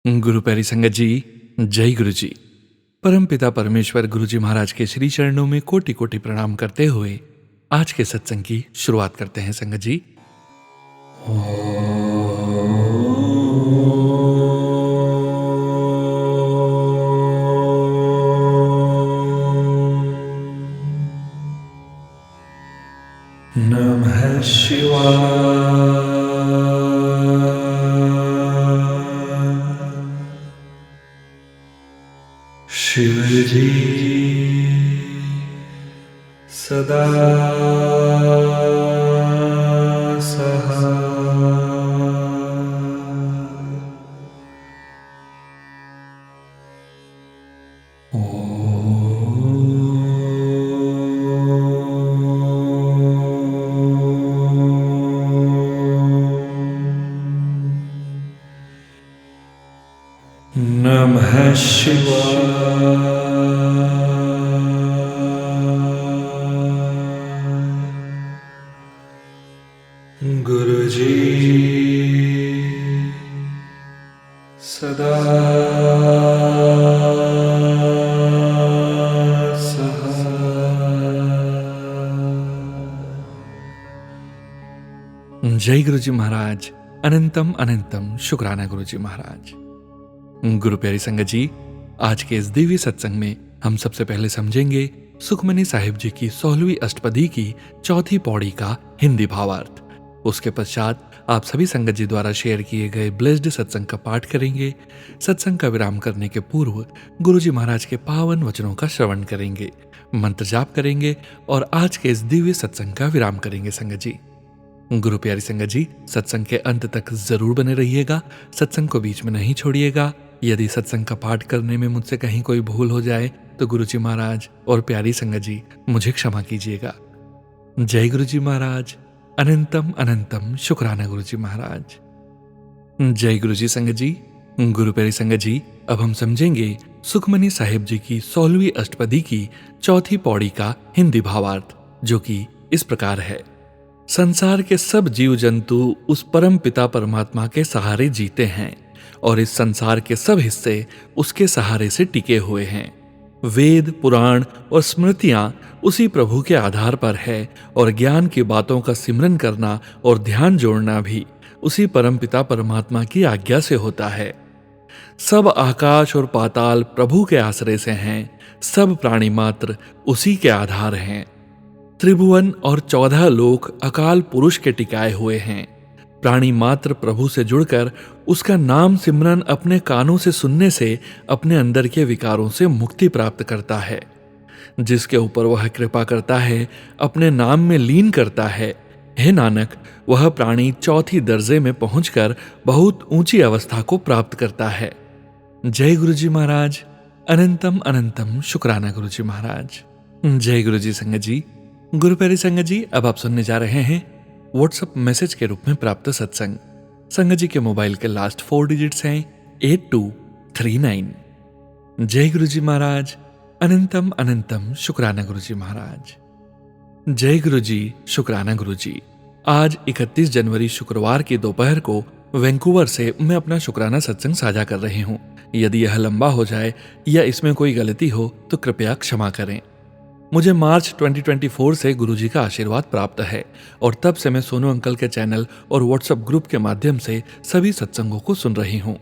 गुरु प्यारी संगत जी, जय गुरु जी। परम पिता परमेश्वर गुरु जी महाराज के श्री चरणों में कोटि कोटि प्रणाम करते हुए आज के सत्संग की शुरुआत करते हैं संगत जी। नमः शिवाय। शिव जी सदा नमः शिवाय। गुरु जी सदा जय गुरु जी महाराज। अनंतम अनंतम शुक्राना गुरु जी महाराज। गुरु प्यारी संगत जी, आज के इस दिव्य सत्संग में हम सबसे पहले समझेंगे सुखमनी साहिब जी की 16वीं अष्टपदी की चौथी पौड़ी का हिंदी भावार्थ। उसके पश्चात आप सभी संगत जी द्वारा शेयर किए गए ब्लेस्ड सत्संग का पाठ करेंगे। सत्संग का विराम करने के पूर्व गुरु जी महाराज के पावन वचनों का श्रवण करेंगे, मंत्र जाप करेंगे और आज के इस दिव्य सत्संग का विराम करेंगे संगत जी। गुरु प्यारी संगत जी, सत्संग के अंत तक जरूर बने रहिएगा, सत्संग को बीच में नहीं छोड़िएगा। यदि सत्संग का पाठ करने में मुझसे कहीं कोई भूल हो जाए तो गुरु जी महाराज और प्यारी संगत जी मुझे क्षमा कीजिएगा। जय गुरु जी महाराज। अनंतम अनंतम शुक्राना गुरु जी महाराज। जय गुरु जी संगत जी। गुरु प्यारी संगत जी, अब हम समझेंगे सुखमनी साहिब जी की 16वीं अष्टपदी की चौथी पौड़ी का हिंदी भावार्थ, जो कि इस प्रकार है। संसार के सब जीव जंतु उस परम पिता परमात्मा के सहारे जीते हैं और इस संसार के सब हिस्से उसके सहारे से टिके हुए हैं। वेद, पुराण और स्मृतियां उसी प्रभु के आधार पर है और ज्ञान की बातों का सिमरन करना और ध्यान जोड़ना भी उसी परम पिता परमात्मा की आज्ञा से होता है। सब आकाश और पाताल प्रभु के आश्रय से हैं, सब प्राणी मात्र उसी के आधार हैं। त्रिभुवन और 14 लोक अकाल पुरुष के टिकाए हुए हैं। प्राणी मात्र प्रभु से जुड़कर उसका नाम सिमरन अपने कानों से सुनने से अपने अंदर के विकारों से मुक्ति प्राप्त करता है। जिसके ऊपर वह कृपा करता है, अपने नाम में लीन करता है। हे नानक, वह प्राणी चौथी दर्जे में पहुंचकर बहुत ऊंची अवस्था को प्राप्त करता है। जय गुरु जी महाराज। अनंतम अनंतम शुक्राना गुरु जी महाराज। जय गुरु जी संगत जी। गुरु प्यारी संगत जी, अब आप सुनने जा रहे हैं व्हाट्सएप मैसेज के रूप में प्राप्त सत्संग। संगत जी के मोबाइल के लास्ट 4 डिजिट्स हैं 8239। जय गुरु जी महाराज। अनंतम अनंतम शुक्राना गुरु जी महाराज। जय गुरु जी, शुक्राना गुरु जी। आज 31 जनवरी शुक्रवार की दोपहर को वैंकूवर से मैं अपना शुक्राना सत्संग साझा कर रही हूँ। यदि यह लंबा हो जाए या इसमें कोई गलती हो तो कृपया क्षमा करें। मुझे मार्च 2024 से गुरुजी का आशीर्वाद प्राप्त है और तब से मैं सोनू अंकल के चैनल और व्हाट्सएप ग्रुप के माध्यम से सभी सत्संगों को सुन रही हूँ।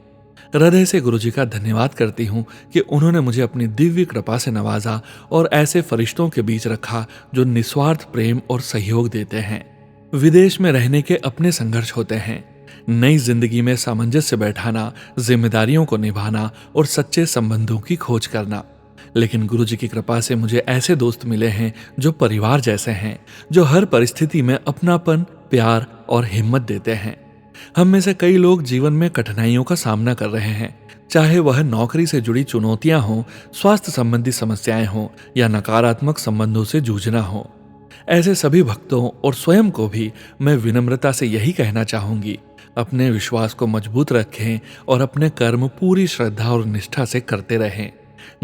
हृदय से गुरुजी का धन्यवाद करती हूँ कि उन्होंने मुझे अपनी दिव्य कृपा से नवाजा और ऐसे फरिश्तों के बीच रखा जो निस्वार्थ प्रेम और सहयोग देते हैं। विदेश में रहने के अपने संघर्ष होते हैं, नई जिंदगी में सामंजस्य बैठाना, जिम्मेदारियों को निभाना और सच्चे संबंधों की खोज करना। लेकिन गुरुजी की कृपा से मुझे ऐसे दोस्त मिले हैं जो परिवार जैसे हैं, जो हर परिस्थिति में अपनापन, प्यार और हिम्मत देते हैं। हम में से कई लोग जीवन में कठिनाइयों का सामना कर रहे हैं, चाहे वह नौकरी से जुड़ी चुनौतियां हों, स्वास्थ्य संबंधी समस्याएं हों या नकारात्मक संबंधों से जूझना हो। ऐसे सभी भक्तों और स्वयं को भी मैं विनम्रता से यही कहना चाहूंगी, अपने विश्वास को मजबूत रखें और अपने कर्म पूरी श्रद्धा और निष्ठा से करते रहें।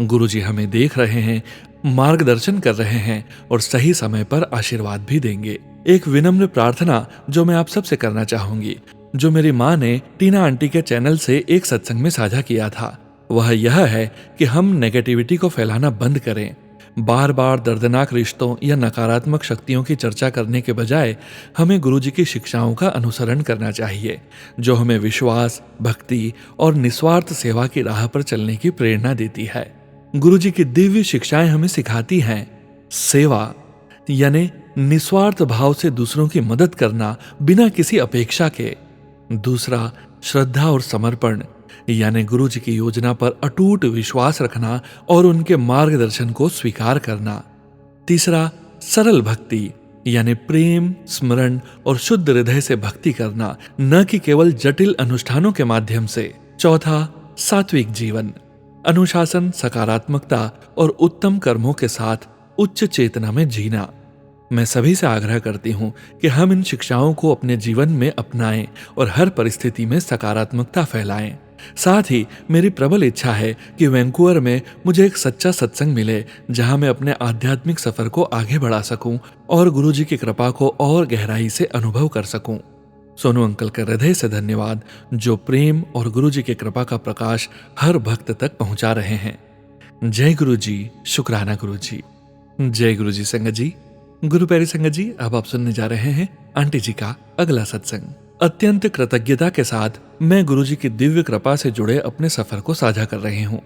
गुरुजी हमें देख रहे हैं, मार्गदर्शन कर रहे हैं और सही समय पर आशीर्वाद भी देंगे। एक विनम्र प्रार्थना जो मैं आप सबसे करना चाहूंगी, जो मेरी माँ ने टीना आंटी के चैनल से एक सत्संग में साझा किया था वह यह है कि हम नेगेटिविटी को फैलाना बंद करें। बार बार दर्दनाक रिश्तों या नकारात्मक शक्तियों की चर्चा करने के बजाय हमें गुरुजी की शिक्षाओं का अनुसरण करना चाहिए, जो हमें विश्वास, भक्ति और निस्वार्थ सेवा की राह पर चलने की प्रेरणा देती है। गुरुजी की दिव्य शिक्षाएं हमें सिखाती हैं सेवा यानी निस्वार्थ भाव से दूसरों की मदद करना बिना किसी अपेक्षा के। दूसरा, श्रद्धा और समर्पण यानी गुरु जी की योजना पर अटूट विश्वास रखना और उनके मार्गदर्शन को स्वीकार करना। तीसरा, सरल भक्ति यानी प्रेम, स्मरण और शुद्ध हृदय से भक्ति करना, न कि केवल जटिल अनुष्ठानों के माध्यम से। चौथा, सात्विक जीवन, अनुशासन, सकारात्मकता और उत्तम कर्मों के साथ उच्च चेतना में जीना। मैं सभी से आग्रह करती हूँ कि हम इन शिक्षाओं को अपने जीवन में अपनाएं और हर परिस्थिति में सकारात्मकता फैलाएं। साथ ही मेरी प्रबल इच्छा है कि वैंकूवर में मुझे एक सच्चा सत्संग मिले जहां मैं अपने आध्यात्मिक सफर को आगे बढ़ा सकूं और गुरुजी की कृपा को और गहराई से अनुभव कर सकूं। सोनू अंकल का हृदय से धन्यवाद, जो प्रेम और गुरुजी की कृपा का प्रकाश हर भक्त तक पहुंचा रहे हैं। जय गुरुजी, शुक्राना गुरुजी। जय गुरुजी संगत जी। गुरु प्यारी संगत जी, अब आप सुनने जा रहे हैं आंटी जी का अगला सत्संग। अत्यंत कृतज्ञता के साथ मैं गुरुजी की दिव्य कृपा से जुड़े अपने सफर को साझा कर रही हूँ।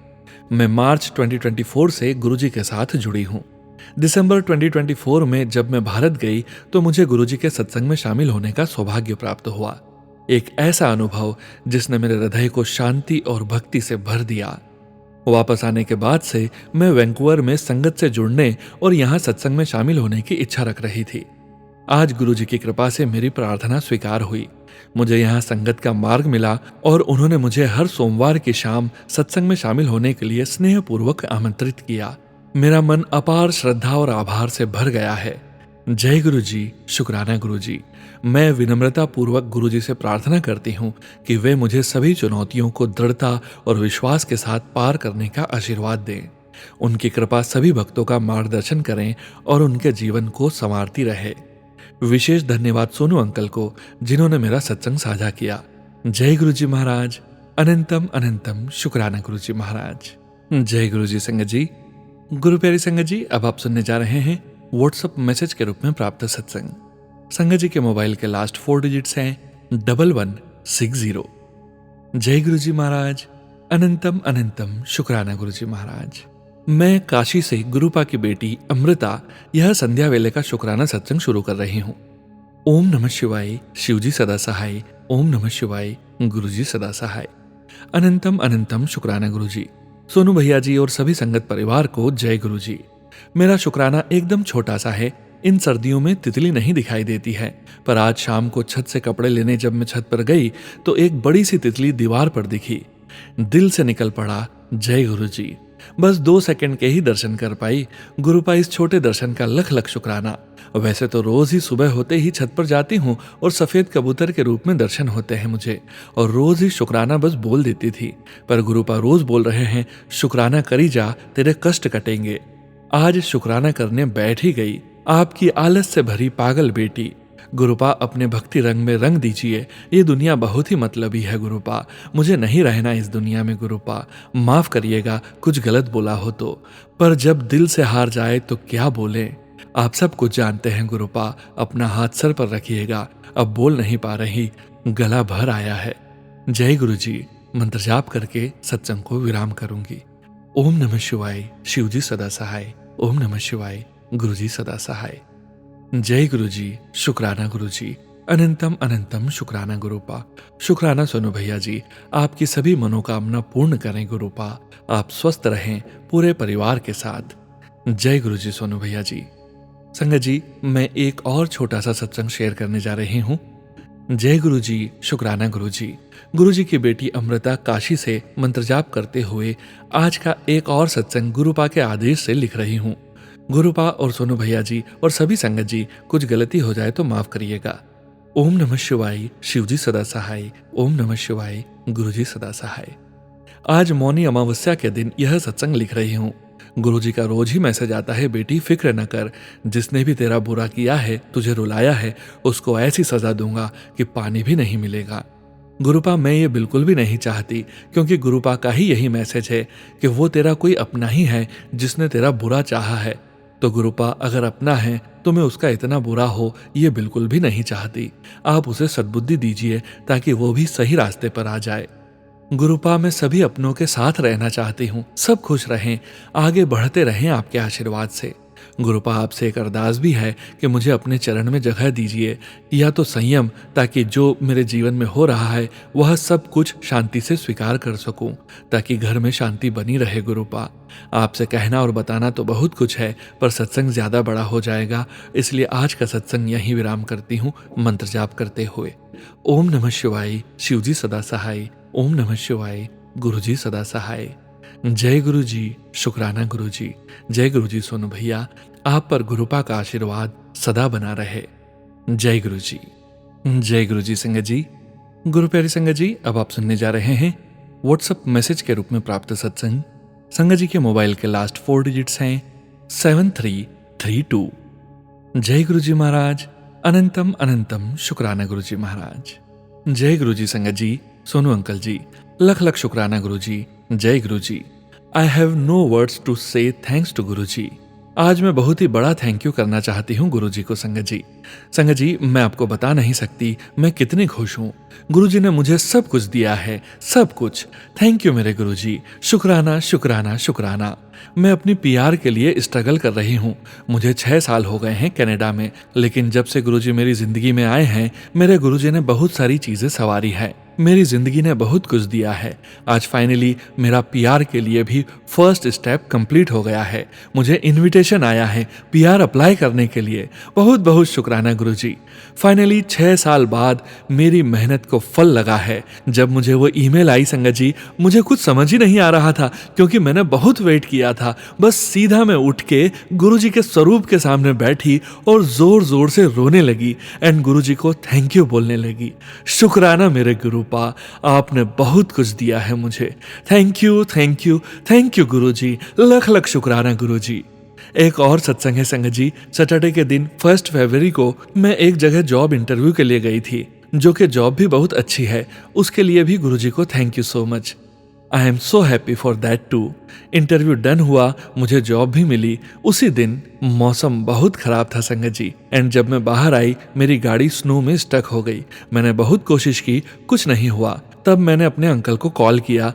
मैं मार्च 2024 से गुरुजी के साथ जुड़ी हूँ। दिसंबर 2024 में जब मैं भारत गई तो मुझे गुरुजी के सत्संग में शामिल होने का सौभाग्य प्राप्त हुआ। एक ऐसा अनुभव जिसने मेरे हृदय को शांति और भक्ति से भर दिया। वापस आने के बाद से मैं वैंकूवर में संगत से जुड़ने और यहाँ सत्संग में शामिल होने की इच्छा रख रही थी। आज गुरुजी की कृपा से मेरी प्रार्थना स्वीकार हुई। मुझे यहाँ संगत का मार्ग मिला और उन्होंने मुझे हर सोमवार की शाम सत्संग में शामिल होने के लिए स्नेहपूर्वक आमंत्रित किया। मेरा मन अपार श्रद्धा और आभार से भर गया है। जय गुरुजी, शुक्राना गुरुजी। मैं विनम्रता पूर्वक गुरुजी से प्रार्थना करती हूँ कि वे मुझे सभी चुनौतियों को दृढ़ता और विश्वास के साथ पार करने का आशीर्वाद दें। उनकी कृपा सभी भक्तों का मार्गदर्शन करें और उनके जीवन को संवारती रहे। विशेष धन्यवाद सोनू अंकल को, जिन्होंने मेरा सत्संग साझा किया। जय गुरुजी महाराज। अनंतम अनंतम शुक्राना गुरुजी महाराज। जय गुरुजी संगत जी। गुरु प्यारी संगत जी, अब आप सुनने जा रहे हैं व्हाट्सएप मैसेज के रूप में प्राप्त सत्संग। संगत जी के मोबाइल के लास्ट 4 डिजिट्स हैं 1160। जय गुरुजी महाराज। अनंतम अनंतम शुक्राना गुरुजी महाराज। मैं काशी से गुरुपा की बेटी अमृता यह संध्या वेले का शुक्राना सत्संग शुरू कर रही हूँ। ओम नमः शिवाय, शिवजी सदा सहाय। ओम नमः शिवाय, गुरुजी सदा सहाय। अनंतम अनंतम शुक्राना गुरुजी। सोनू भैया जी और सभी संगत परिवार को जय गुरुजी। मेरा शुक्राना एकदम छोटा सा है। इन सर्दियों में तितली नहीं दिखाई देती है, पर आज शाम को छत से कपड़े लेने जब मैं छत पर गई तो एक बड़ी सी तितली दीवार पर दिखी। दिल से निकल पड़ा जय गुरुजी। बस 2 सेकंड के ही दर्शन कर पाई। गुरुपा इस छोटे दर्शन का लख लख शुक्राना। वैसे तो रोज ही सुबह होते ही छत पर जाती हूँ और सफेद कबूतर के रूप में दर्शन होते हैं मुझे, और रोज ही शुक्राना बस बोल देती थी, पर गुरुपा रोज बोल रहे हैं शुक्राना करी जा, तेरे कष्ट कटेंगे। आज शुक्राना करने बैठ ही गई। आपकी आलस से भरी पागल बेटी। गुरुपा अपने भक्ति रंग में रंग दीजिए। ये दुनिया बहुत ही मतलबी है गुरुपा, मुझे नहीं रहना इस दुनिया में गुरुपा। माफ करिएगा कुछ गलत बोला हो तो, पर जब दिल से हार जाए तो क्या बोले। आप सब कुछ जानते हैं गुरुपा, अपना हाथ सर पर रखिएगा। अब बोल नहीं पा रही, गला भर आया है। जय गुरुजी। मंत्र जाप करके सत्संग को विराम करूंगी। ओम नमः शिवाय, शिवजी सदा सहाय। ओम नमः शिवाय, गुरुजी सदा सहाय। जय गुरुजी, शुक्राना गुरुजी। अनंतम अनंतम शुक्राना गुरुपा। शुक्राना सोनू भैया जी, आपकी सभी मनोकामना पूर्ण करें गुरुपा। आप स्वस्थ रहें पूरे परिवार के साथ। जय गुरुजी सोनू भैया जी। संगत जी, मैं एक और छोटा सा सत्संग शेयर करने जा रही हूँ। जय गुरुजी, शुक्राना गुरुजी। गुरुजी की बेटी अमृता काशी से मंत्र जाप करते हुए आज का एक और सत्संग गुरुपा के आदेश से लिख रही हूँ। गुरुपा और सोनू भैया जी और सभी संगत जी, कुछ गलती हो जाए तो माफ करिएगा। ओम नमः शिवाय, शिवजी सदा सहाय। ओम नमः शिवाय, गुरुजी सदा सहाय। आज मौनी अमावस्या के दिन यह सत्संग लिख रही हूँ। गुरुजी का रोज ही मैसेज आता है, बेटी फिक्र न कर, जिसने भी तेरा बुरा किया है, तुझे रुलाया है, उसको ऐसी सजा दूंगा कि पानी भी नहीं मिलेगा। गुरुपा मैं ये बिल्कुल भी नहीं चाहती, क्योंकि गुरुपा का ही यही मैसेज है कि वो तेरा कोई अपना ही है जिसने तेरा बुरा चाहा है। तो गुरुपा अगर अपना है तो मैं उसका इतना बुरा हो ये बिल्कुल भी नहीं चाहती। आप उसे सद्बुद्धि दीजिए ताकि वो भी सही रास्ते पर आ जाए। गुरुपा मैं सभी अपनों के साथ रहना चाहती हूँ, सब खुश रहें, आगे बढ़ते रहें आपके आशीर्वाद से। गुरुपा आपसे एक अरदास भी है कि मुझे अपने चरण में जगह दीजिए, या तो संयम, ताकि जो मेरे जीवन में हो रहा है वह सब कुछ शांति से स्वीकार कर सकूं, ताकि घर में शांति बनी रहे। गुरुपा आपसे कहना और बताना तो बहुत कुछ है, पर सत्संग ज्यादा बड़ा हो जाएगा, इसलिए आज का सत्संग यहीं विराम करती हूँ मंत्र जाप करते हुए। ओम नमः शिवाय, शिवजी सदा सहाय। ओम नमः शिवाय, गुरुजी सदा सहाय। जय गुरु जी, शुक्राना गुरु जी। जय गुरु जी सोनू भैया, आप पर गुरुपा का आशीर्वाद सदा बना रहे। जय गुरु जी। जय गुरु जी संगत जी। गुरु प्यारी संगत जी, अब आप सुनने जा रहे हैं व्हाट्सएप मैसेज के रूप में प्राप्त सत्संग। संगत जी के मोबाइल के लास्ट 4 डिजिट्स हैं 7332। जय गुरु जी महाराज, अनंतम अनंतम शुक्राना गुरु जी महाराज। जय गुरु जी संगत जी, सोनू अंकल जी, लख लख शुक्राना गुरु जी। जय Guru ji. I have no words to say thanks to Guru ji. आज मैं बहुत ही बड़ा थैंक यू करना चाहती हूँ गुरु जी को। संगत जी, संगत जी, मैं आपको बता नहीं सकती मैं कितनी खुश हूँ। गुरु जी ने मुझे सब कुछ दिया है, सब कुछ। थैंक यू मेरे गुरु जी, शुक्राना शुक्राना शुक्राना। मैं अपनी पीआर के लिए स्ट्रगल कर रही हूँ। मुझे 6 साल हो गए हैं कनाडा में, लेकिन जब से गुरुजी मेरी जिंदगी में आए हैं, मेरे गुरुजी ने बहुत सारी चीजें संवारी है। मेरी जिंदगी ने बहुत कुछ दिया है। आज फाइनली मेरा पीआर के लिए भी फर्स्ट स्टेप कंप्लीट हो गया है। मुझे इनविटेशन आया है पीआर अप्लाई करने के लिए। बहुत बहुत शुक्राना गुरुजी। फाइनली 6 साल बाद मेरी मेहनत को फल लगा है। जब मुझे वो ईमेल आई संगत जी, मुझे कुछ समझ ही नहीं आ रहा था, क्योंकि मैंने बहुत वेट किया था। बस सीधा मैं उठ के गुरुजी के स्वरूप के सामने बैठी और जोर जोर से रोने लगी एंड गुरुजी को थैंक यू बोलने लगी। शुक्राना मेरे गुरुपा, आपने बहुत कुछ दिया है मुझे। Thank you thank you thank you Guruji, लख लख शुक्राना गुरुजी। एक और सत्संग है संगत जी। सैटरडे के दिन 1 फरवरी को मैं एक जगह जॉब इंटरव्यू के लिए गई थी, जो कि जॉब भी बहुत अच्छी है। उसके लिए भी गुरुजी को thank you so much. I am so happy for that too. Interview done हुआ, मुझे जॉब भी मिली। उसी दिन मौसम बहुत खराब था संगत जी, एंड जब मैं बाहर आई मेरी गाड़ी स्नो में स्टक हो गई। मैंने बहुत कोशिश की, कुछ नहीं हुआ। तब मैंने अपने अंकल को कॉल किया,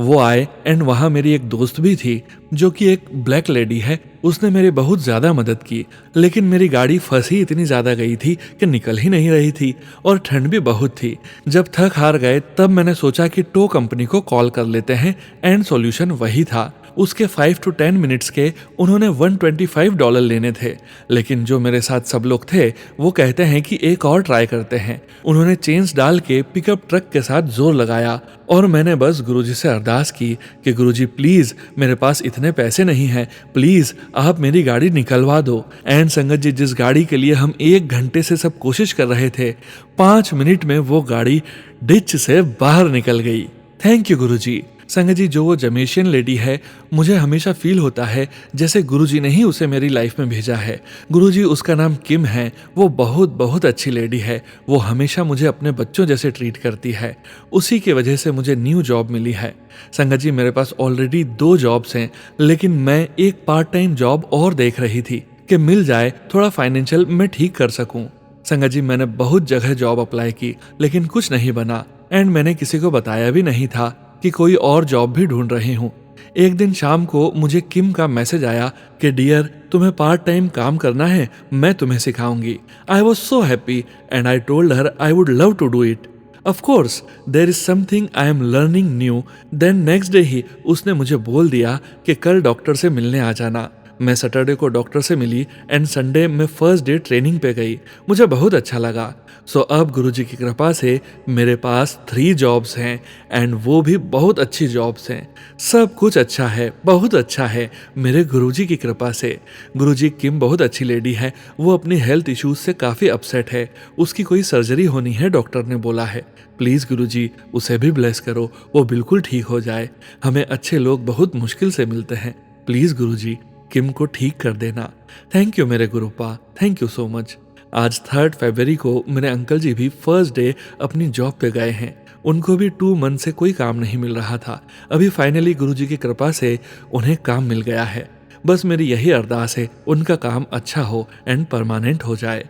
वो आए एंड वहाँ मेरी एक दोस्त भी थी जो कि एक ब्लैक लेडी है। उसने मेरी बहुत ज़्यादा मदद की, लेकिन मेरी गाड़ी फंसी इतनी ज़्यादा गई थी कि निकल ही नहीं रही थी, और ठंड भी बहुत थी। जब थक हार गए तब मैंने सोचा कि टो कंपनी को कॉल कर लेते हैं, एंड सॉल्यूशन वही था। उसके 5 to 10 मिनट्स के उन्होंने $125 लेने थे, लेकिन जो मेरे साथ सब लोग थे वो कहते हैं कि एक और ट्राई करते हैं। उन्होंने चेन्स डाल के पिकअप ट्रक के साथ जोर लगाया, और मैंने बस गुरुजी से अरदास की कि गुरुजी प्लीज, मेरे पास इतने पैसे नहीं हैं, प्लीज आप मेरी गाड़ी निकलवा दो। एंड संगत जी, जिस गाड़ी के लिए हम 1 घंटे से सब कोशिश कर रहे थे, 5 मिनट में वो गाड़ी डिच से बाहर निकल गई। थैंक यू गुरुजी। संगत जी, जो वो जमेशियन लेडी है, मुझे हमेशा फील होता है जैसे गुरुजी ने ही उसे मेरी लाइफ में भेजा है। गुरुजी, उसका नाम किम है। वो बहुत बहुत अच्छी लेडी है। वो हमेशा मुझे अपने बच्चों जैसे ट्रीट करती है। उसी की वजह से मुझे न्यू जॉब मिली है। संगत जी, मेरे पास ऑलरेडी 2 जॉब्स हैं, लेकिन मैं एक पार्ट टाइम जॉब और देख रही थी कि मिल जाए, थोड़ा फाइनेंशियल मैं ठीक कर सकूं। संगत जी, मैंने बहुत जगह जॉब अप्लाई की, लेकिन कुछ नहीं बना, एंड मैंने किसी को बताया भी नहीं था कि कोई और जॉब भी ढूंढ रही हूँ। एक दिन शाम को मुझे किम का मैसेज आया कि डियर, तुम्हें पार्ट टाइम काम करना है, मैं तुम्हें सिखाऊंगी। I was so happy and I told her I would love to do it. Of course there is something I am learning new. Then next day ही उसने मुझे बोल दिया कि कल डॉक्टर से मिलने आ जाना। मैं सैटरडे को डॉक्टर से मिली एंड संडे में फर्स्ट डे ट्रेनिंग पे गई। मुझे बहुत अच्छा लगा। सो अब गुरुजी की कृपा से मेरे पास 3 जॉब्स हैं, एंड वो भी बहुत अच्छी जॉब्स हैं। सब कुछ अच्छा है, बहुत अच्छा है मेरे गुरुजी की कृपा से। गुरुजी, किम बहुत अच्छी लेडी है। वो अपनी हेल्थ इश्यूज से काफ़ी अपसेट है। उसकी कोई सर्जरी होनी है, डॉक्टर ने बोला है। प्लीज़ गुरुजी, उसे भी ब्लेस करो, वो बिल्कुल ठीक हो जाए। हमें अच्छे लोग बहुत मुश्किल से मिलते हैं। प्लीज़ गुरुजी, किम को ठीक कर देना। थैंक यू मेरे गुरुपा, थैंक यू सो मच। आज 3 फरवरी को मेरे अंकल जी भी फर्स्ट डे अपनी जॉब पे गए हैं। उनको भी 2 मंथ से कोई काम नहीं मिल रहा था। अभी फाइनली गुरुजी की कृपा से उन्हें काम मिल गया है। बस मेरी यही अरदास है, उनका काम अच्छा हो एंड परमानेंट हो जाए।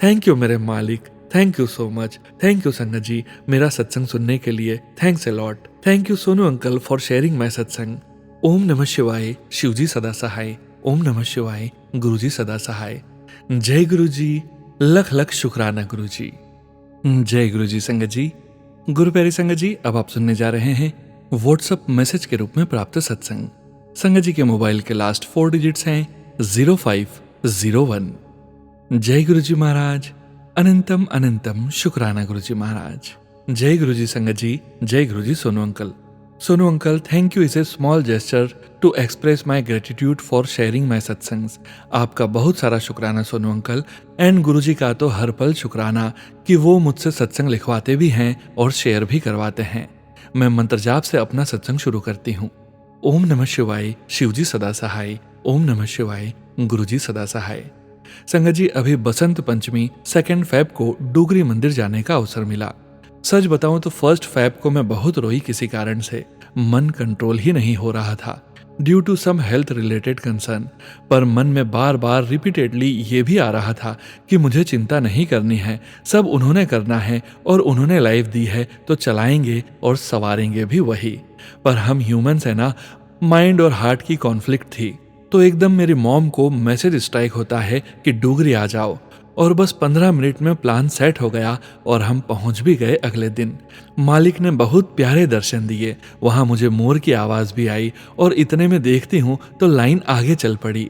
थैंक यू मेरे मालिक, thank you so much. Thank you संगत जी मेरा सत्संग सुनने के लिए, thanks a lot. Thank you Sonu uncle for sharing माई सत्संग। ओम नमः शिवाय, शिवजी सदा सहाय। ओम नमः शिवाय, गुरुजी सदा सहाय। जय गुरुजी, लख लख शुक्राना गुरुजी। जय गुरुजी संगत जी। गुरु प्यारी संगत जी, अब आप सुनने जा रहे हैं व्हाट्सएप मैसेज के रूप में प्राप्त सत्संग। संगत जी के मोबाइल के लास्ट 4 डिजिट्स हैं 0501। जय गुरुजी महाराज, अनंतम अनंतम शुक्राना गुरुजी महाराज। जय गुरुजी संगत जी, जय Guruji Sonu uncle. Sonu uncle, thank you is a small gesture to express my gratitude for sharing my satsangs. आपका बहुत सारा शुक्राना सोनू अंकल, एंड गुरुजी का तो हर पल शुक्राना कि वो मुझसे सत्संग लिखवाते भी हैं और शेयर भी करवाते हैं। मैं मंत्र जाप से अपना सत्संग शुरू करती हूँ। ओम नमः शिवाय, शिवजी सदा सहाय। ओम नमः शिवाय, गुरुजी सदा सहाय। संगत जी, अभी बसंत पंचमी 2 फेब को डोगरी मंदिर जाने का अवसर मिला। सच बताऊं तो 1 फेब को मैं बहुत रोई किसी कारण से। मन कंट्रोल ही नहीं हो रहा था due to some health related concern. पर मन में बार बार रिपीटेडली ये भी आ रहा था कि मुझे चिंता नहीं करनी है, सब उन्होंने करना है और उन्होंने लाइफ दी है तो चलाएंगे और सवारेंगे भी वही। पर हम ह्यूमंस है ना, माइंड और हार्ट की कॉन्फ्लिक्ट थी। तो एकदम मेरी मॉम को मैसेज स्ट्राइक होता है कि डोगरी आ जाओ, और बस 15 मिनट में प्लान सेट हो गया और हम पहुंच भी गए अगले दिन। मालिक ने बहुत प्यारे दर्शन दिए, वहां मुझे मोर की आवाज भी आई और इतने में देखती हूँ तो लाइन आगे चल पड़ी।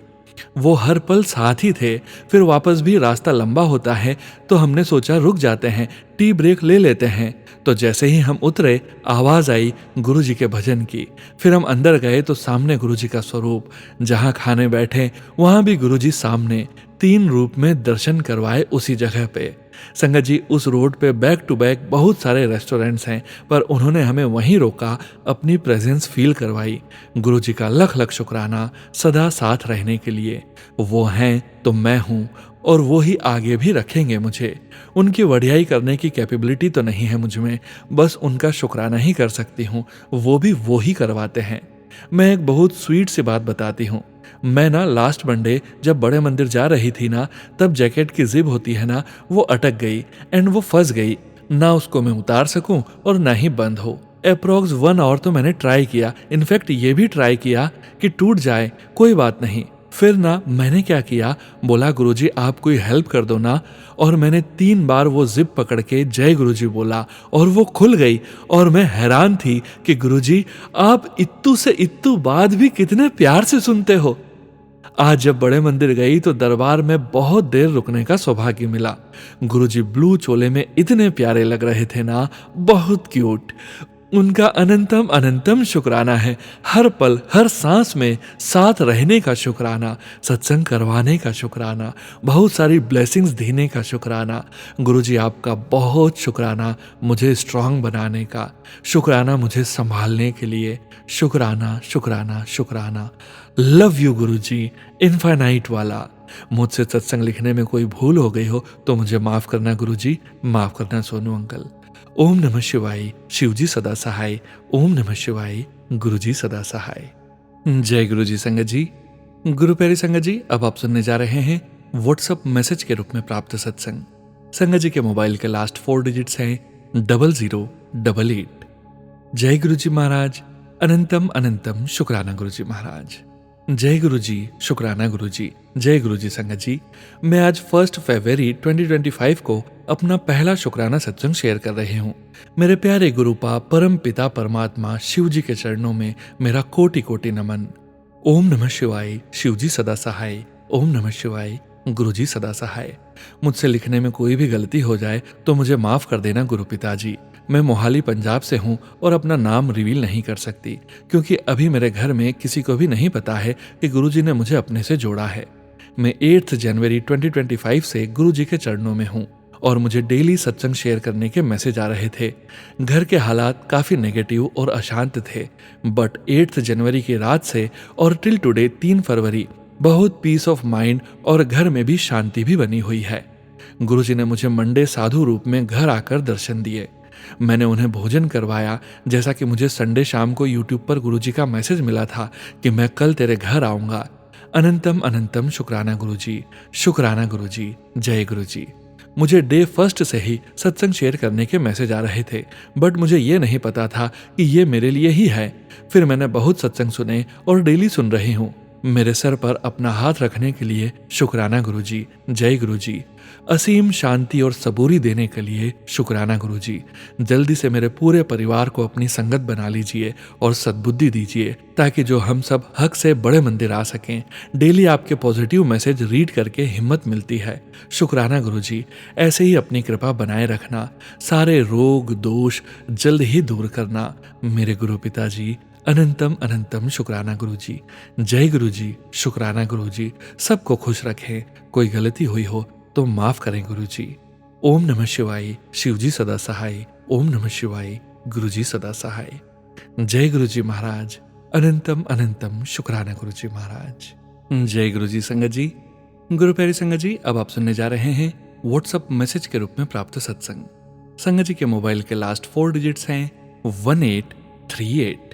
वो हर पल साथ ही थे। फिर वापस भी रास्ता लंबा होता है तो हमने सोचा रुक जाते हैं, टी ब्रेक ले लेते हैं। तो जैसे ही हम उतरे आवाज आई गुरुजी के भजन की। फिर हम अंदर गए तो सामने गुरुजी का स्वरूप, जहां खाने बैठे वहां भी गुरुजी सामने, 3 रूप में दर्शन करवाए उसी जगह पे। संगत जी, उस रोड पे बैक टू बैक बहुत सारे रेस्टोरेंट्स हैं, पर उन्होंने हमें वहीं रोका, अपनी प्रेजेंस फील करवाई। गुरुजी का लख लख शुक्राना सदा साथ रहने के लिए। वो हैं तो मैं हूँ और वो ही आगे भी रखेंगे मुझे। उनकी वडियाई करने की कैपेबिलिटी तो नहीं है मुझ में, बस उनका शुक्राना ही कर सकती हूँ, वो भी वो ही करवाते हैं। मैं एक बहुत स्वीट सी बात बताती हूँ। मैं ना लास्ट मंडे जब बड़े मंदिर जा रही थी ना, तब जैकेट की जिप होती है ना, वो अटक गई एंड वो फंस गई। ना उसको मैं उतार सकूं और ना ही बंद हो। अप्रॉक्स 1 आवर तो मैंने ट्राई किया, इनफैक्ट ये भी ट्राई किया कि टूट जाए, कोई बात नहीं। फिर ना मैंने क्या किया, बोला गुरुजी आप कोई हेल्प कर दो ना, और मैंने 3 बार वो जिप पकड़ के जय गुरुजी बोला और वो खुल गई। और मैं हैरान थी कि गुरुजी आप इत्तू से इत्तू बात भी कितने प्यार से सुनते हो। आज जब बड़े मंदिर गई तो दरबार में बहुत देर रुकने का सौभाग्य मिला। गुरुजी ब्लू चोले में इतने प्यारे लग रहे थे ना, बहुत क्यूट। उनका अनंतम अनंतम शुक्राना है, हर पल हर सांस में साथ रहने का शुक्राना, सत्संग करवाने का शुक्राना, बहुत सारी ब्लेसिंग्स देने का शुक्राना। गुरुजी आपका बहुत शुक्राना मुझे स्ट्रांग बनाने का, शुक्राना मुझे संभालने के लिए, शुक्राना शुक्राना शुक्राना। लव यू गुरुजी, इनफाइनाइट वाला। मुझसे सत्संग लिखने में कोई भूल हो गई हो तो मुझे माफ करना गुरुजी, माफ करना सोनू अंकल। ओम नमः शिवाय, शिवजी सदा सहाय। ओम नमः शिवाय, गुरुजी सदा सहाय। जय गुरुजी संगत जी। गुरु प्यारी संगत जी, अब आप सुनने जा रहे हैं व्हाट्सएप मैसेज के रूप में प्राप्त सत्संग। संगत जी के मोबाइल के लास्ट 4 डिजिट्स हैं 0088। जय गुरुजी महाराज, अनंतम अनंतम शुक्राना गुरुजी महाराज। जय गुरुजी, शुक्राना गुरुजी। जय गुरुजी संगत जी, मैं आज 1 फरवरी 2025 को अपना पहला शुक्राना सत्संग शेयर कर रही हूँ। मेरे प्यारे गुरुपा परम पिता परमात्मा शिव जी के चरणों में मेरा कोटि कोटि नमन। ओम नमः शिवाय, शिवजी सदा सहाय। ओम नमः शिवाय, गुरुजी सदा सहाय। मुझसे लिखने में कोई भी गलती हो जाए तो मुझे माफ कर देना गुरु पिताजी। मैं मोहाली पंजाब से हूँ और अपना नाम रिवील नहीं कर सकती क्योंकि अभी मेरे घर में किसी को भी नहीं पता है कि गुरुजी ने मुझे अपने से जोड़ा है। मैं 8 जनवरी 2025 से गुरुजी के चरणों में हूँ और मुझे डेली सत्संग शेयर करने के मैसेज आ रहे थे। घर के हालात काफ़ी नेगेटिव और अशांत थे, बट 8 जनवरी की रात से और टिल टुडे 3 फरवरी बहुत पीस ऑफ माइंड और घर में भी शांति भी बनी हुई है। गुरुजी ने मुझे मंडे साधु रूप में घर आकर दर्शन दिए। मैंने उन्हें भोजन करवाया, जैसा कि मुझे संडे शाम को यूट्यूब पर गुरुजी का मैसेज मिला था कि मैं कल तेरे घर आऊंगा। अनंतम अनंतम शुक्राना गुरुजी, शुक्राना गुरुजी, जय गुरुजी। मुझे डे फर्स्ट से ही सत्संग शेयर करने के मैसेज आ रहे थे, बट मुझे ये नहीं पता था कि ये मेरे लिए ही है। फिर मैंने बहुत सत्संग सुने और डेली सुन रही हूँ। मेरे सर पर अपना हाथ रखने के लिए शुक्राना गुरुजी, जय गुरुजी। असीम शांति और सबूरी देने के लिए शुक्राना गुरुजी। जल्दी से मेरे पूरे परिवार को अपनी संगत बना लीजिए और सद्बुद्धि दीजिए, ताकि जो हम सब हक से बड़े मंदिर आ सकें। डेली आपके पॉजिटिव मैसेज रीड करके हिम्मत मिलती है। शुक्राना गुरुजी, ऐसे ही अपनी कृपा बनाए रखना। सारे रोग दोष जल्द ही दूर करना। मेरे गुरु पिताजी, अनंतम अनंतम शुक्राना गुरुजी, जय गुरुजी, शुक्राना गुरुजी। सबको खुश रखें। कोई गलती हुई हो तो माफ करें गुरुजी। ओम नमः शिवाय, शिवजी सदा सहाय। ओम नमः शिवाय, गुरुजी सदा सहाय। जय गुरुजी महाराज, अनंतम अनंतम शुक्राना गुरुजी महाराज। जय गुरुजी संगत जी। गुरु प्यारी संगत जी, अब आप सुनने जा रहे हैं व्हाट्सएप मैसेज के रूप में प्राप्त सत्संग। संगत जी के मोबाइल के लास्ट 4 डिजिट्स हैं 1838।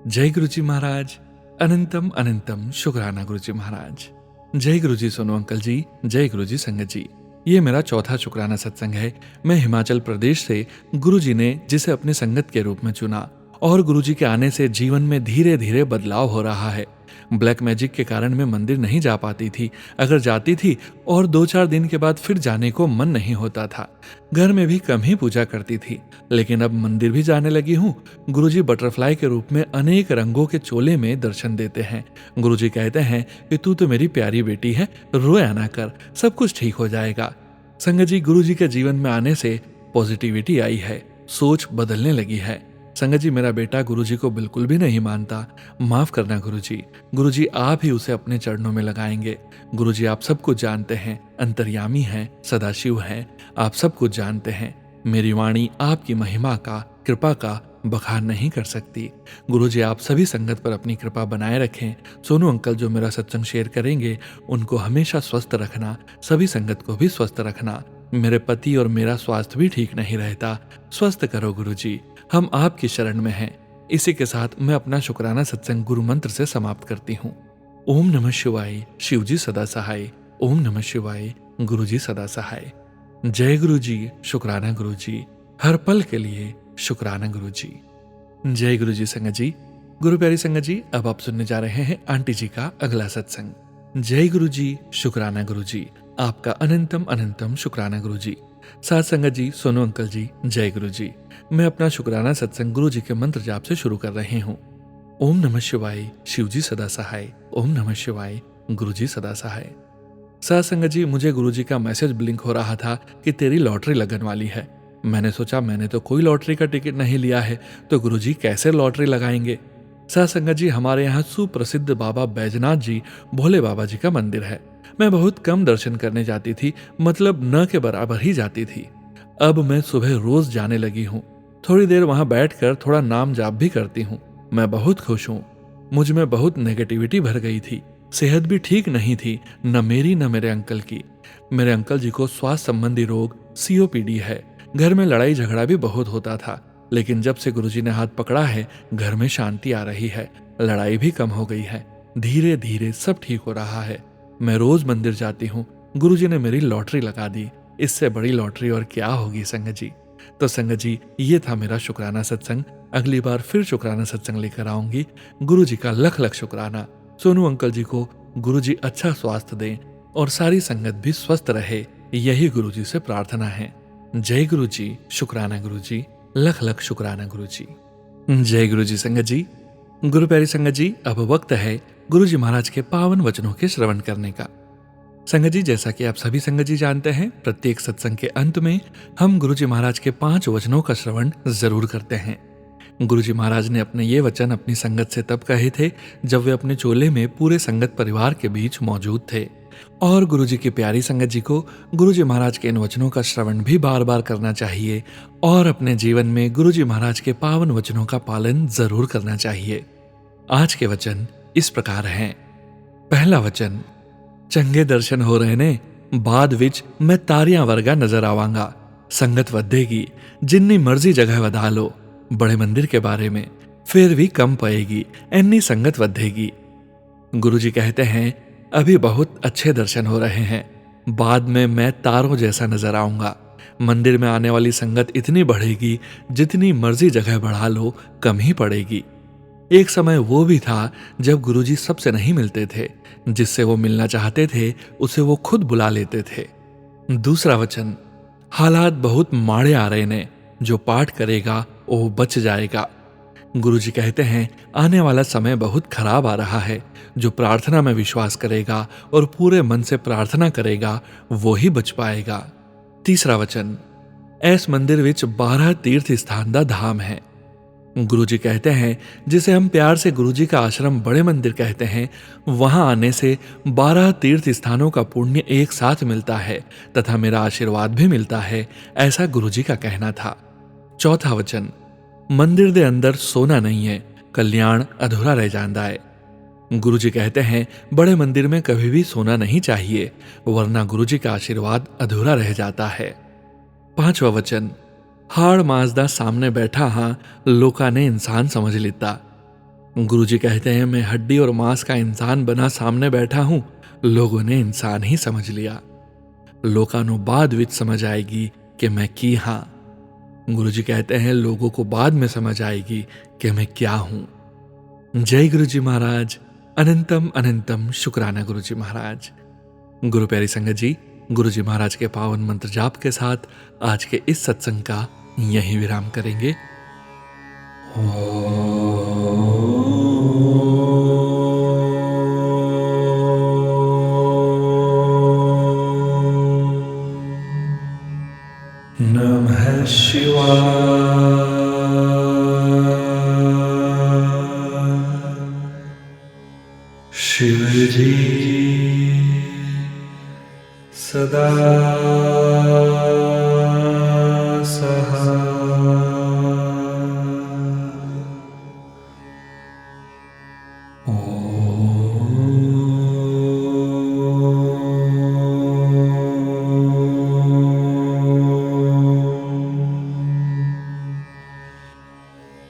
जय गुरुजी महाराज, अनंतम अनंतम शुक्राना गुरुजी महाराज। जय गुरुजी सोनू अंकल जी, जय गुरुजी संगत जी। ये मेरा चौथा शुक्राना सत्संग है। मैं हिमाचल प्रदेश से गुरुजी ने जिसे अपनी संगत के रूप में चुना, और गुरुजी के आने से जीवन में धीरे धीरे बदलाव हो रहा है। ब्लैक मैजिक के कारण मैं मंदिर नहीं जा पाती थी। अगर जाती थी और 2-4 दिन के बाद फिर जाने को मन नहीं होता था। घर में भी कम ही पूजा करती थी, लेकिन अब मंदिर भी जाने लगी हूँ। गुरुजी बटरफ्लाई के रूप में अनेक रंगों के चोले में दर्शन देते हैं। गुरुजी कहते हैं कि तू तो मेरी प्यारी बेटी है, रोया ना कर, सब कुछ ठीक हो जाएगा। संगत जी, गुरुजी के जीवन में आने से पॉजिटिविटी आई है, सोच बदलने लगी है। संगत जी, मेरा बेटा गुरुजी को बिल्कुल भी नहीं मानता। माफ करना गुरुजी। गुरुजी आप ही उसे अपने चरणों में लगाएंगे। गुरुजी आप सब कुछ जानते हैं, अंतर्यामी हैं, सदाशिव हैं, आप सब कुछ जानते हैं। मेरी वाणी आपकी महिमा का, कृपा का बखान नहीं कर सकती। गुरुजी आप सभी संगत पर अपनी कृपा बनाए रखें। सोनू अंकल जो मेरा सत्संग शेयर करेंगे उनको हमेशा स्वस्थ रखना, सभी संगत को भी स्वस्थ रखना। मेरे पति और मेरा स्वास्थ्य भी ठीक नहीं रहता, स्वस्थ करो गुरुजी, हम आपकी शरण में हैं। इसी के साथ मैं अपना शुक्राना सत्संग गुरु मंत्र से समाप्त करती हूँ। ओम नमः शिवाय, शिवजी सदा सहाय। ओम नमः शिवाय, गुरुजी सदा सहाय। जय गुरुजी, शुक्राना गुरुजी, हर पल के लिए शुक्राना गुरुजी। जय गुरुजी संगत जी। गुरु प्यारी संगत जी, अब आप सुनने जा रहे हैं आंटी जी का अगला सत्संग। जय गुरुजी, शुक्राना गुरुजी, आपका अनंतम अनंतम शुक्राना गुरुजी। साथ संगत जी, सोनू अंकल जी, जय गुरुजी। मैं अपना शुक्राना सत्संग गुरुजी के मंत्र जाप से शुरू कर रही हूँ। ओम नमः शिवाय, शिवजी सदा सहाय। ओम नमः शिवाय, गुरुजी सदा सहाय। साथ संगत जी, मुझे गुरुजी का मैसेज ब्लिंक हो रहा था कि तेरी लॉटरी लगन वाली है। मैंने सोचा मैंने तो कोई लॉटरी का टिकट नहीं लिया है, तो गुरुजी कैसे लॉटरी लगाएंगे। साथ संगत जी, हमारे यहाँ सुप्रसिद्ध बाबा बैजनाथ जी, भोले बाबा जी का मंदिर है। मैं बहुत कम दर्शन करने जाती थी, मतलब न के बराबर ही जाती थी। अब मैं सुबह रोज जाने लगी हूँ। थोड़ी देर वहां बैठकर थोड़ा नाम जाप भी करती हूँ। मैं बहुत खुश हूँ। मुझ में बहुत नेगेटिविटी भर गई थी। सेहत भी ठीक नहीं थी, न मेरी न मेरे अंकल की। मेरे अंकल जी को स्वास्थ्य संबंधी रोग COPD है। घर में लड़ाई झगड़ा भी बहुत होता था, लेकिन जब से गुरुजी ने हाथ पकड़ा है, घर में शांति आ रही है, लड़ाई भी कम हो गई है। धीरे धीरे सब ठीक हो रहा है। मैं रोज मंदिर जाती हूँ। गुरुजी ने मेरी लॉटरी लगा दी। इससे बड़ी लॉटरी और क्या होगी संगत जी। तो संगत जी, ये था मेरा शुक्राना सत्संग। अगली बार फिर शुक्राना सत्संग लेकर आऊंगी। गुरुजी का लख लख शुक्राना। सोनू अंकल जी को गुरुजी अच्छा स्वास्थ्य दें और सारी संगत भी स्वस्थ रहे, यही गुरुजी से प्रार्थना है। जय गुरुजी, शुक्राना गुरुजी, लख लख शुक्राना गुरुजी। जय गुरुजी संगत जी। गुरु प्यारी संगत जी, अब वक्त है गुरुजी महाराज के पावन वचनों के श्रवण करने का। संगत जी, जैसा कि आप सभी संगत जी जानते हैं, प्रत्येक सत्संग के अंत में हम गुरुजी महाराज के 5 वचनों का श्रवण जरूर करते हैं। गुरुजी महाराज ने अपने ये वचन अपनी संगत से तब कहे थे जब वे अपने चोले में पूरे संगत परिवार के बीच मौजूद थे, और गुरुजी की प्यारी संगत जी को गुरुजी महाराज के इन वचनों का श्रवण भी बार बार करना चाहिए और अपने जीवन में गुरुजी महाराज के पावन वचनों का पालन जरूर करना चाहिए। आज के वचन इस प्रकार हैं। पहला वचन, चंगे दर्शन हो रहे ने, बाद विच मैं तारियां वर्गा नजर आवांगा। संगत वधेगी, जिन्नी मर्जी जगह वधा लो, बड़े मंदिर के बारे में फिर भी कम पएगी, एनी संगत वधेगी। गुरुजी कहते हैं, अभी बहुत अच्छे दर्शन हो रहे हैं, बाद में मैं तारों जैसा नजर आऊंगा। मंदिर में आने वाली संगत इतनी बढ़ेगी, जितनी मर्जी जगह बढ़ा लो कम ही पड़ेगी। एक समय वो भी था जब गुरुजी सबसे नहीं मिलते थे, जिससे वो मिलना चाहते थे उसे वो खुद बुला लेते थे। दूसरा वचन, हालात बहुत माड़े आ रहे ने, जो पाठ करेगा वो बच जाएगा। गुरुजी कहते हैं, आने वाला समय बहुत खराब आ रहा है, जो प्रार्थना में विश्वास करेगा और पूरे मन से प्रार्थना करेगा वो ही बच पाएगा। तीसरा वचन, ऐस मंदिर विच 12 तीर्थ स्थान दा धाम है। गुरुजी कहते हैं, जिसे हम प्यार से गुरुजी का आश्रम बड़े मंदिर कहते हैं, वहां आने से 12 तीर्थ स्थानों का पुण्य एक साथ मिलता है तथा मेरा आशीर्वाद भी मिलता है, ऐसा गुरुजी का कहना था। चौथा वचन, मंदिर दे अंदर सोना नहीं है, कल्याण अधूरा रह जाता है। गुरुजी कहते हैं, बड़े मंदिर में कभी भी सोना नहीं चाहिए, वरना गुरुजी का आशीर्वाद अधूरा रह जाता है। पांचवा वचन, हाड़ माजदा सामने बैठा हाँ, लोका ने इंसान समझ लेता। गुरुजी कहते हैं, मैं हड्डी और मांस का इंसान बना सामने बैठा हूं, लोगों ने इंसान ही समझ लिया। लोका नु बाद विच समझ आएगी कि मैं की हाँ। गुरुजी कहते हैं, लोगों को बाद में समझ आएगी कि मैं क्या हूं। जय गुरुजी महाराज। अनंतम अनंतम शुक्राना गुरुजी महाराज। गुरु प्यारी संगत जी, गुरुजी महाराज के पावन मंत्र जाप के साथ आज के इस सत्संग का यहीं विराम करेंगे। नमः शिवाय। शिव जी सदा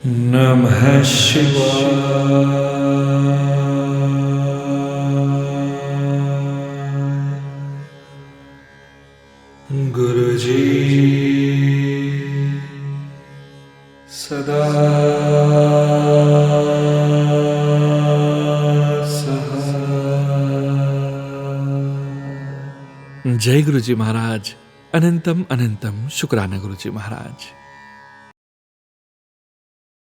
नमः शिवाय। गुरुजी सदा जय गुरुजी महाराज। अनंतम अनंतम शुक्राना गुरुजी महाराज।